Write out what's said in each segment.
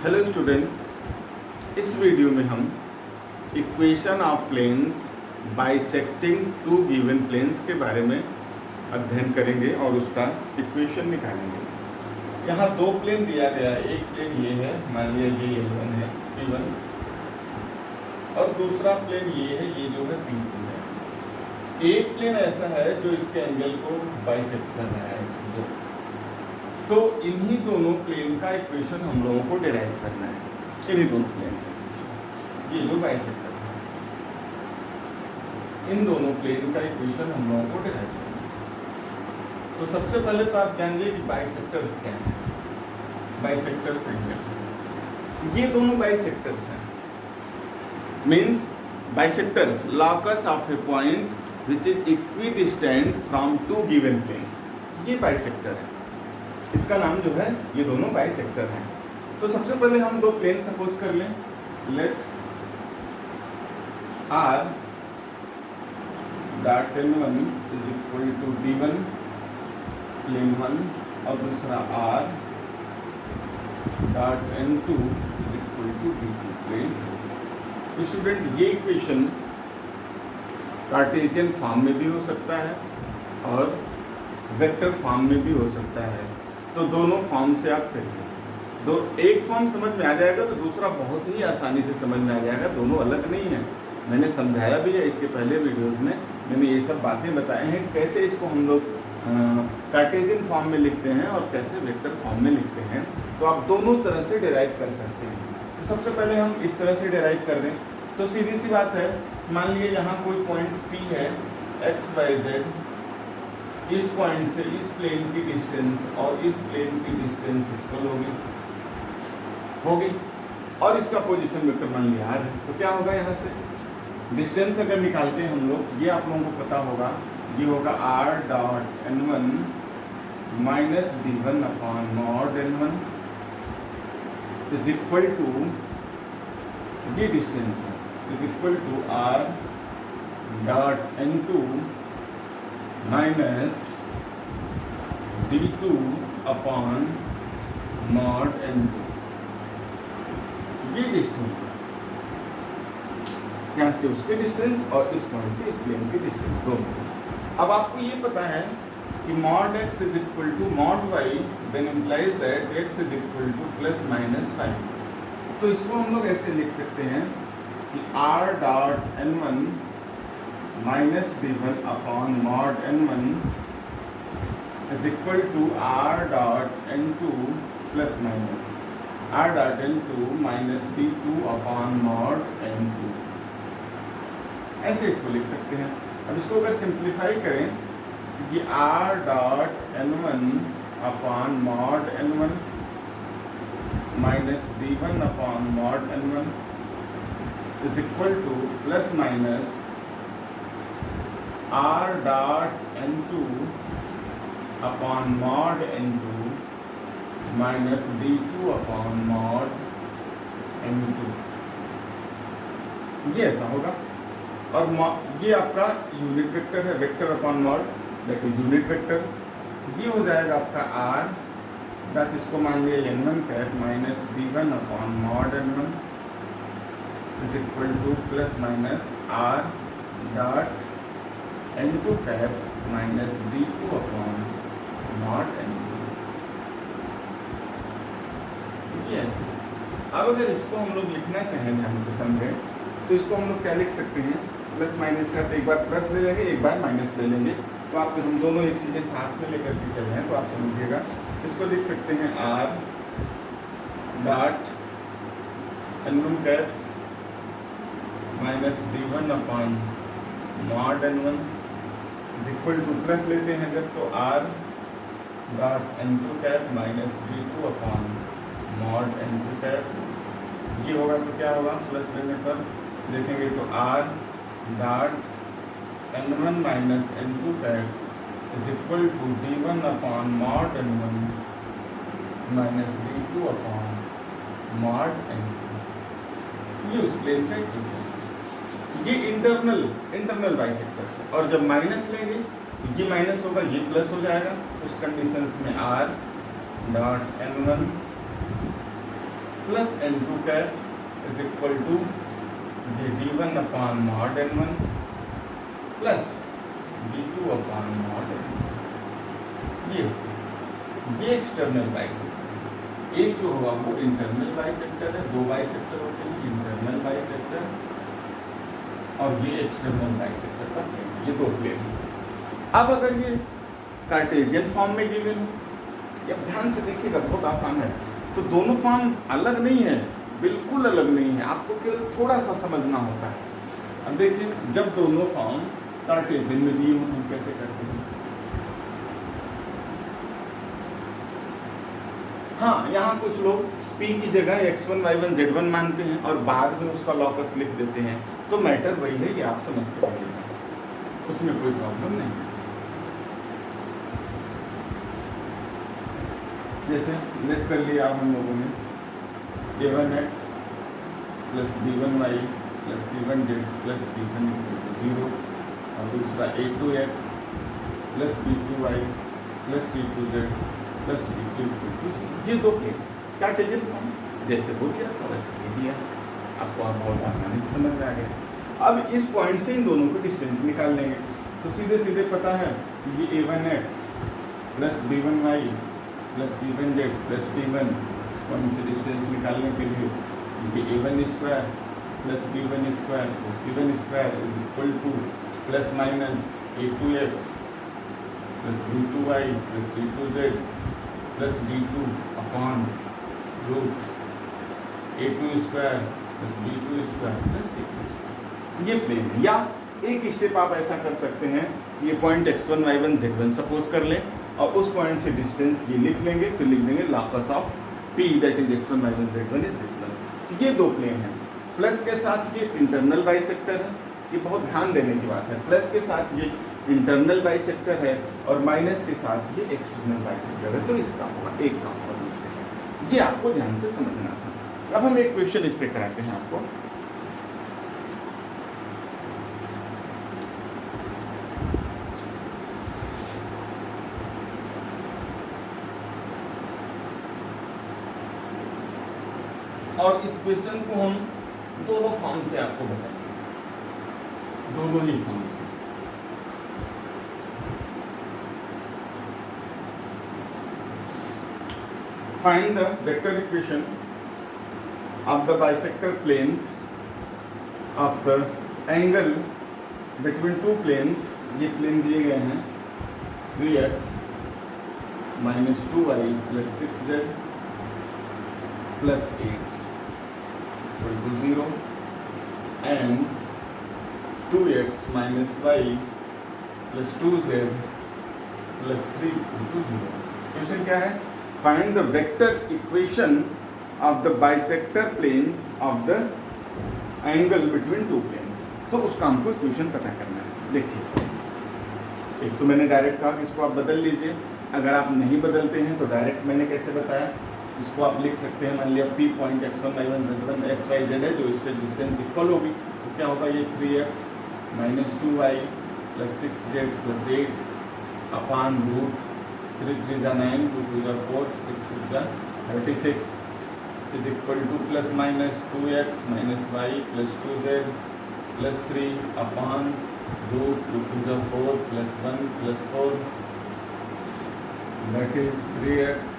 Hello student, इस video में हम equation of planes bisecting two given planes के बारे में अध्ययन करेंगे और उसका इक्वेशन निकालेंगे। यहाँ दो प्लेन दिया गया है, एक प्लेन ये है, मान लिया ये L1 है P1, और दूसरा प्लेन ये है, ये जो है P2 है। एक प्लेन ऐसा है जो इसके एंगल को बाइसेक्ट कर रहा है इसके दो, तो इन्हीं दोनों प्लेन का इक्वेशन हम लोगों को डिराइव करना है। इन्हीं दोनों प्लेन का ये जो बाइसेक्टर्स है, इन दोनों प्लेन का इक्वेशन हम लोगों को डिराइव करना है। तो सबसे पहले तो आप जानिए कि बाइसेक्टर्स क्या है। बाइसेक्टर्स हैं, ये दोनों बाइसेक्टर्स हैं, means bisectors locus of a point which is equidistant from two given planes. ये बाइसेक्टर है, इसका नाम जो है, ये दोनों बाइसेक्टर हैं। तो सबसे पहले हम दो प्लेन सपोज कर लें। Let R dot N1 is equal to D1 plane 1 और दूसरा R dot N2 is equal to D2 plane 2। Student, ये इक्वेशन कार्टेशियन फॉर्म में भी हो सकता है और वेक्टर फॉर्म में भी हो सकता है। तो दोनों फॉर्म से आप करिए। दो एक फॉर्म समझ में आ जाएगा तो दूसरा बहुत ही आसानी से समझ में आ जाएगा। दोनों अलग नहीं है, मैंने समझाया भी है इसके पहले वीडियोस में। मैंने ये सब बातें बताए हैं, कैसे इसको हम लोग कार्टेशियन फॉर्म में लिखते हैं और कैसे वेक्टर फॉर्म में लिखते हैं। तो आप दोनों तरह से डिराइव कर सकते हैं। तो सबसे पहले हम इस तरह से डिराइव कर दें तो सीधी सी बात है, मान लीजिए यहाँ कोई पॉइंट P है, XYZ, इस पॉइंट से इस प्लेन की डिस्टेंस और इस प्लेन की डिस्टेंस इक्वल होगी और इसका पोजीशन वेक्टर मान लिया R है। तो क्या होगा, यहाँ से डिस्टेंस अगर निकालते हैं हम लोग, ये आप लोगों को पता होगा, ये होगा R dot N1 minus D1 upon mod N1 is equal to, ये डिस्टेंस है, is equal to R dot N2 minus D2 upon mod N2। ये डिस्टेंस है, यहाँ से उसके डिस्टेंस और इस पॉइंट से इस प्लेन की डिस्टेंस दोनों। अब आपको ये पता है कि mod x is equal to mod y, then implies that x is equal to plus minus 5। तो इसको हम लोग ऐसे लिख सकते हैं कि R dot N1 minus D1 upon mod N1 is equal to R dot N2 plus minus R dot N2 minus D2 upon mod N2। ऐसे इसको लिख सकते हैं। अब इसको अगर सिंप्लीफाई करें तो ये R dot N1 upon mod N1 minus D1 upon mod N1 is equal to plus minus R dot N2 upon mod N2 minus D2 upon mod N2। ये ऐसा होगा। और ये आपका यूनिट वेक्टर है, vector upon mod that is unit vector. तो ये हो जाएगा आपका R डॉट, इसको मान लिया N1 cap minus D1 upon mod N1 is equal to plus minus R dot N2 cap minus D2 upon mod N2। ये ऐसे। अब अगर इसको हम लोग लिखना चाहें, ध्यान से समझें, तो इसको हम लोग क्या लिख सकते हैं, प्लस माइनस का, तो एक बार प्लस ले लेंगे, एक बार माइनस ले लेंगे। तो आप हम दोनों एक चीज़ें साथ में लेकर के चल रहे हैं, तो आप समझिएगा। इसको लिख सकते हैं R dot N1 cap minus D1 upon mod N1 is equal to, plus लेते हैं जब, तो R dot N2 cap minus D2 upon mod N2 cap. ये होगा तो क्या होगा, प्लस लेने पर देखेंगे तो R dot N1 minus N2 cap is equal to D1 upon mod N1 minus D2 upon mod N2। ये उस प्लेन का इक्वेशन। ये इंटरनल बाइसेक्टर्स है। और जब माइनस लेंगे तो ये माइनस होगा, ये प्लस हो जाएगा। उस कंडीशंस में R dot N1 plus n2 cap is equal to ये d1 upon mod n1 plus d2 upon mod n1। ये एक्सटर्नल बाइसेक्टर। एक जो होगा वो इंटरनल बाइसेक्टर है, दो बाइसेक्टर होते हैं, इंटरनल बाइसेक्टर और ये एक्सटर्नल बाइसेक्टर का प्लेन, ये दो प्लेन। अब अगर ये कार्टेशियन फॉर्म में गिवन हो, या ध्यान से देखिएगा बहुत आसान है, तो दोनों फॉर्म अलग नहीं है, बिल्कुल अलग नहीं है, आपको केवल थोड़ा सा समझना होता है। अब देखिए जब दोनों फॉर्म कार्टेशियन में दिए हों हम कैसे करते हैं। हाँ, यहाँ कुछ लोग P की जगह x1 y1 z1 मानते हैं और बाद में उसका लॉकस लिख देते हैं, तो मैटर वही है, ये आप समझते रहिएगा, उसमें कोई प्रॉब्लम नहीं। जैसे लेट कर लिया हम लोगों ने a1x plus b1y plus c1z plus d1 0 और दूसरा a2x plus b2y plus c2z plus d2 0। ये दो प्लेन कार्टेशियन फॉर्म जैसे हो गया था वैसे दे दिया, आपको आप बहुत आसानी से समझ में आ गया। अब इस पॉइंट से इन दोनों को डिस्टेंस निकाल लेंगे, तो सीधे सीधे पता है ये a1x plus b1y plus c1z plus d1, इस पॉइंट से डिस्टेंस निकालने के लिए ये a1 square plus b1 square plus c1 square is equal to plus minus a2x plus b2y plus c2z plus d2 upon root a2 square plus b2 square plus c2 square. ये plane है। या एक step आप ऐसा कर सकते हैं, ये point x1 y1 z1 suppose कर लें और उस पॉइंट से डिस्टेंस ये लिख लेंगे, फिर लिख देंगे locus of P that is x1 y1 z1 is this one. ये दो प्लेन हैं, प्लस के साथ ये इंटरनल बाइसेक्टर है, ये बहुत ध्यान देने की बात है, प्लस के साथ ये इंटरनल बाइसेक्टर है और माइनस के साथ ये एक्सटर्नल बाइसेक्टर है, तो इसका होगा एक का होगा दूसरे का। ये आपको ध्यान से समझना था। अब हम एक क्वेश्चन इस पे कराते हैं आपको। और इस क्वेश्चन को हम दोनों फॉर्म से आपको बताएंगे, दोनों ही फॉर्म से। Find the vector equation of the bisector planes of the angle between two planes। ये प्लेन दिए गए हैं 3x minus 2y plus 6z plus 8 equal to 0 and 2x minus y plus 2z plus 3 equal to 0। Question क्या है? Find the vector equation of the bisector planes of the angle between two planes। तो उसका हमको equation पता करना है। देखिए, एक तो मैंने डायरेक्ट कहा कि इसको आप बदल लीजिए, अगर आप नहीं बदलते हैं तो डायरेक्ट मैंने कैसे बताया, इसको आप लिख सकते हैं, मान लिया P point x1 y1 z1 x y z है, जो इससे डिस्टेंस इक्वल होगी, तो क्या होगा, ये 3x minus 2y plus 6z plus 8 upon root 3 3 जा 9 2 2 जा 4 6 6 जा 36 is equal to plus minus 2x minus y plus 2z plus 3 upon root 2 2 जा 4 plus 1 plus 4 that is 3x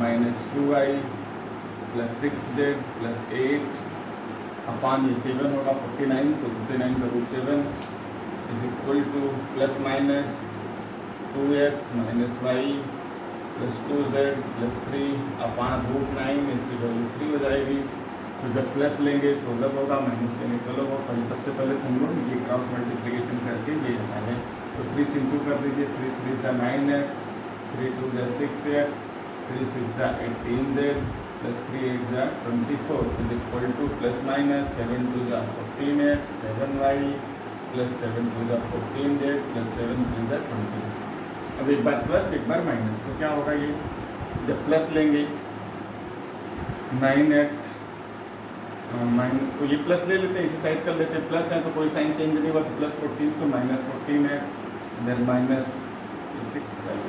minus 2y plus 6z plus 8 upon ये 7 होगा 49, तो 59 का root 7 is equal to plus minus 2x minus y plus 2z plus 3 upon root 9, इसकी value 3 हो जाएगी। तो जब प्लस लेंगे तो अलग होगा, माइनस लेंगे तो अलग होगा। सबसे पहले हम लोग ये क्रॉस मल्टीप्लिकेशन करके ये निकालें, तो 3 से इंटू कर दीजिए, 3 3 जा 9x 3 2 जा 6x 3 6 जा 18z प्लस 3 8 जा 24 is equal to plus minus 7 2 जा 14x 7y प्लस 7 2 जा 14z प्लस 7 3 जा 20। अब एक बार प्लस एक बार माइनस, तो क्या होगा, ये जब प्लस लेंगे 9x तो ये प्लस ले लेते हैं, इसी साइड कर लेते हैं, प्लस है तो कोई साइन चेंज नहीं हुआ, तो प्लस 14 तो minus 14x then minus 6y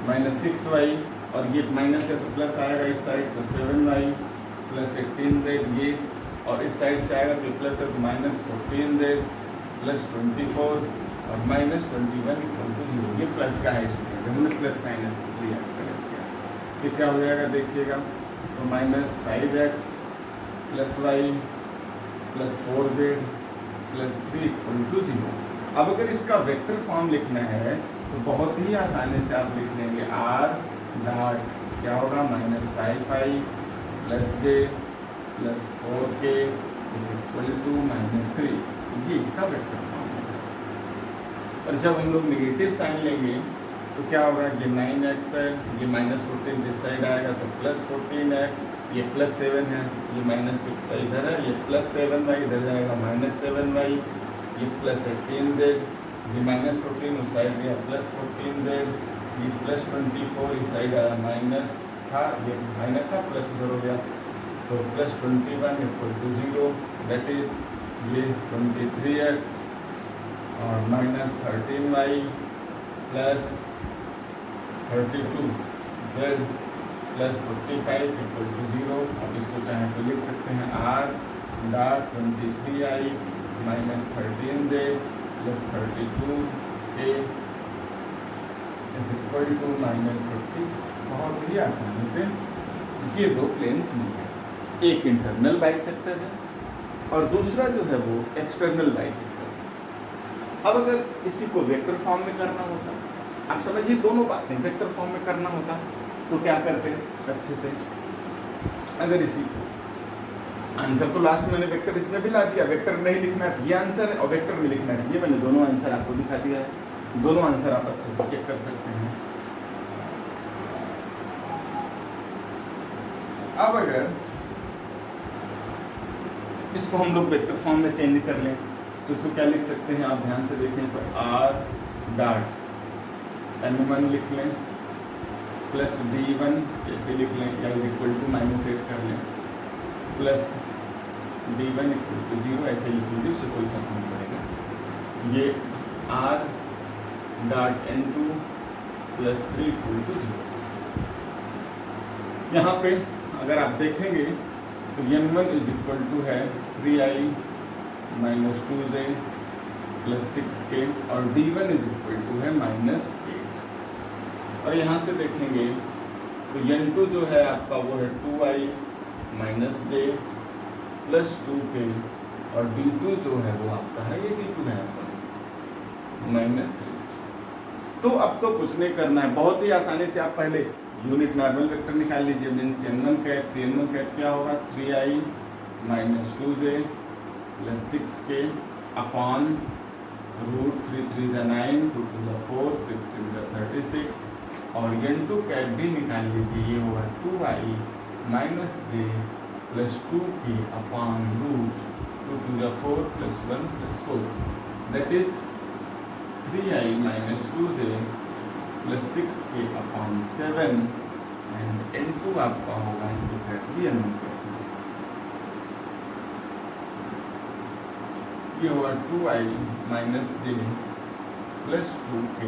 minus 6y और ये माइनस है तो प्लस आएगा इस साइड, तो 7y प्लस 18z ये, और इस साइड से आएगा तो प्लस है तो माइनस 14z प्लस 24 और माइनस 21 इक्वल टू 0। ये प्लस का है स्टूडेंट, हमने प्लस साइन लिया किया। फिर क्या हो जाएगा देखिएगा, तो minus 5x plus y plus 4z plus 3 equal to 0। अब अगर इसका वेक्टर फॉर्म लिखना है तो बहुत ही आसानी से आप लिख लेंगे r डॉट क्या होगा minus 5i plus j plus 4k is equal to minus 3। ये इसका वेक्टर फॉर्म है। और जब हम लोग नेगेटिव साइन लेंगे तो क्या होगा, ये 9x है, ये माइनस 14 इस साइड आएगा तो प्लस 14x, ये प्लस 7 है, ये माइनस 6 इधर है, ये प्लस 7y इधर जाएगा माइनस 7y, ये प्लस 18z, ये माइनस 14 उस साइड गया प्लस 14z, ये प्लस 24 इस साइड आया माइनस था, ये माइनस था प्लस उधर हो गया तो plus 21 equal to 0। That is ये 23x और minus 13y plus 32z plus 45 equal to 0। अब इसको चाहे तो लिख सकते हैं r dot 23i minus 13z plus 32k is equal to minus 50। बहुत ही आसानी से ये दो प्लेन्स मिलते हैं, एक इंटरनल बाइसेक्टर है और दूसरा जो है वो एक्सटर्नल बाइसेक्टर है। अब अगर इसी को वेक्टर फॉर्म में करना होता, आप समझिए दोनों बातें, वेक्टर फॉर्म में करना होता तो क्या करते अच्छे से, अगर इसी को आंसर तो लास्ट में मैंने वेक्टर इसमें भी ला दिया, वेक्टर नहीं लिखना है तो ये आंसर है और वेक्टर में लिखना है ये मैंने दोनों आंसर आपको दिखा दिया है। दोनों आंसर आप अच्छे से चेक कर सकते हैं। अब अगर इसको हम लोग वेक्टर फॉर्म में चेंज कर लें तो इसको क्या लिख सकते हैं, आप ध्यान से देखें तो r डॉट n1 लिख लें प्लस d1 ऐसे लिख लें या इज इक्वल टू माइनस 8 कर लें प्लस d1 इक्वल टू 0 ऐसे लिख लीजिए, उससे कोई फर्क नहीं पड़ेगा। ये r dot n2 plus 3 equal to 0। यहाँ पे अगर आप देखेंगे तो n1 इज इक्वल टू है 3i minus 2j plus 6k और d1 इज इक्वल टू है माइनस 8। और यहाँ से देखेंगे तो n2 जो है आपका वो है 2i minus j plus 2k और d2 जो है वो आपका है ये d2 है आपका माइनस 3। तो अब तो कुछ नहीं करना है, बहुत ही आसानी से आप पहले यूनिट नॉर्मल वेक्टर निकाल लीजिए। मीन्स n1 कैप तो n1 कैप क्या होगा 3i minus 2j plus 6k upon root 3 3 जा 9 2 2 जा 4 6 6 जा 36 और n2 कैप भी निकाल लीजिए, ये होगा 2i minus j plus 2k upon root 2 2 जा 4 plus 1 plus 4 that is 3i minus 2j plus 6k upon 7 and n2 आपका होगा n2 कैप भी n1 कैप, ये होगा 2i minus j plus 2k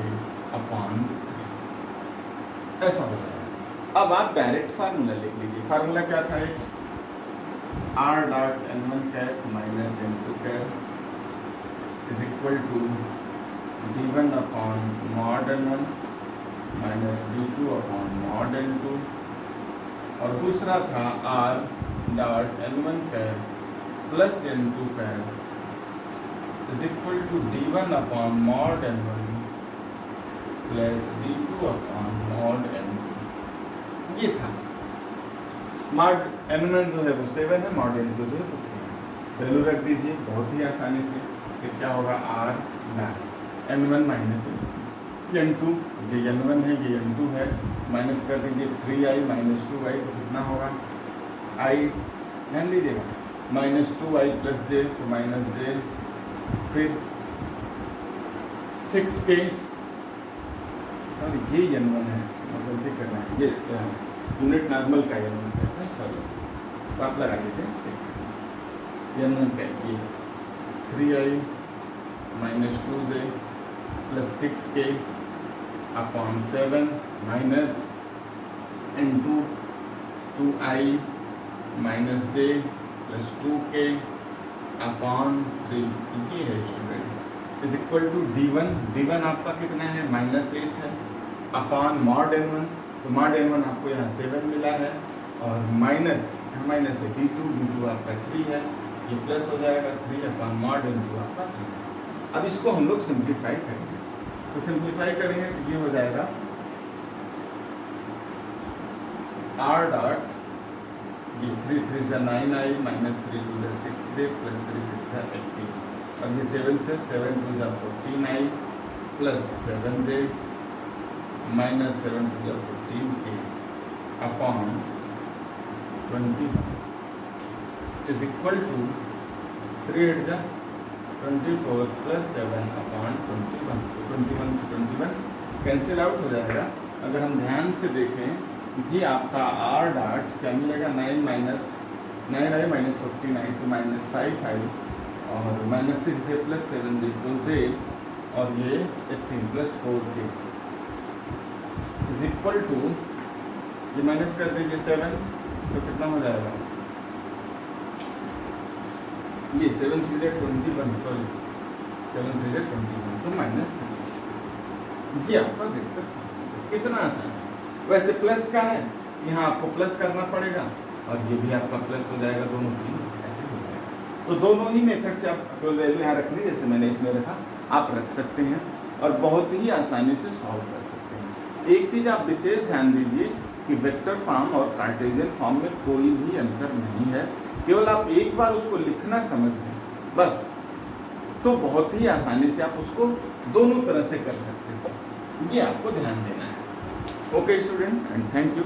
upon 3 ऐसा हो जाएगा। अब आप डायरेक्ट फार्मूला लिख लीजिए। फार्मूला क्या था, एक r dot n1 cap minus n2 cap is equal to d1 upon mod n1 minus d2 upon mod n2 और दूसरा था r dot n1 cap plus n2 cap is equal to d1 upon mod n1 plus d2 upon mod n2। ये था mod n1 जो है वो 7 है, mod n2 जो है वो 3 है। वैल्यू रख दीजिए बहुत ही आसानी से, तो क्या होगा r dot n1 minus n2, ये n1 है ये n2 है, माइनस कर दीजिए 3i माइनस 2i तो कितना होगा i, ध्यान दीजिएगा माइनस 2i प्लस j तो माइनस j, फिर 6k सॉरी ये n1 है, गलती कर रहे हैं, ये यूनिट नॉर्मल का n1 है सॉरी, तो आप लगा लीजिए n1 का ये 3i minus 2j plus 6k upon 7 minus into 2i minus J plus 2k upon 3, ये है student, is equal to d1 आपका कितना है -8 है, अपॉन मॉड n1, तो मॉड n1 आपको यहाँ 7 मिला है, और माइनस है d2 आपका 3 है, ये प्लस हो जाएगा 3 अपॉन मॉड n2 आपका 3। अब इसको हम लोग सिंप्लीफाई करेंगे, तो सिंप्लीफाई करेंगे तो ये हो जाएगा r डॉट, ये 3 3 ज़ा 9i माइनस 3 2 ज़ा 6j प्लस 3 6 ज़ा 18, और ये 7 से 7 2 ज़ा 14i प्लस 7j माइनस 7 2 ज़ा 14k upon 21 is equal to 3 8 ज़ा 24 प्लस 7 अपॉन 21, 21 से 21 कैंसिल आउट हो जाएगा। अगर हम ध्यान से देखें, ये आपका r डॉट क्या मिलेगा, 9i माइनस 49 तो माइनस 5i और माइनस 6j प्लस 7j तो j, और ये 18 plus 4k is equal to, ये माइनस कर दीजिए 7 तो कितना हो जाएगा, ये 7 3 ज़ा 21, सॉरी 7 3 ज़ा 21 तो -3, ये आपका वेक्टर फॉर्म, कितना आसान है। वैसे प्लस का है, यहाँ आपको प्लस करना पड़ेगा, और ये भी आपका प्लस हो जाएगा, दोनों की ऐसे हो जाएगा। तो दोनों ही मेथड से आप वैल्यू यहाँ रख ली, जैसे मैंने इसमें रखा, आप रख सकते हैं और बहुत ही आसानी से सॉल्व कर सकते हैं। एक चीज़ आप विशेष ध्यान दीजिए कि वेक्टर फॉर्म और कार्टेशियन फॉर्म में कोई भी अंतर नहीं है, केवल आप एक बार उसको लिखना समझ लें बस, तो बहुत ही आसानी से आप उसको दोनों तरह से कर सकते हो, ये आपको ध्यान देना है। Okay student, and thank you.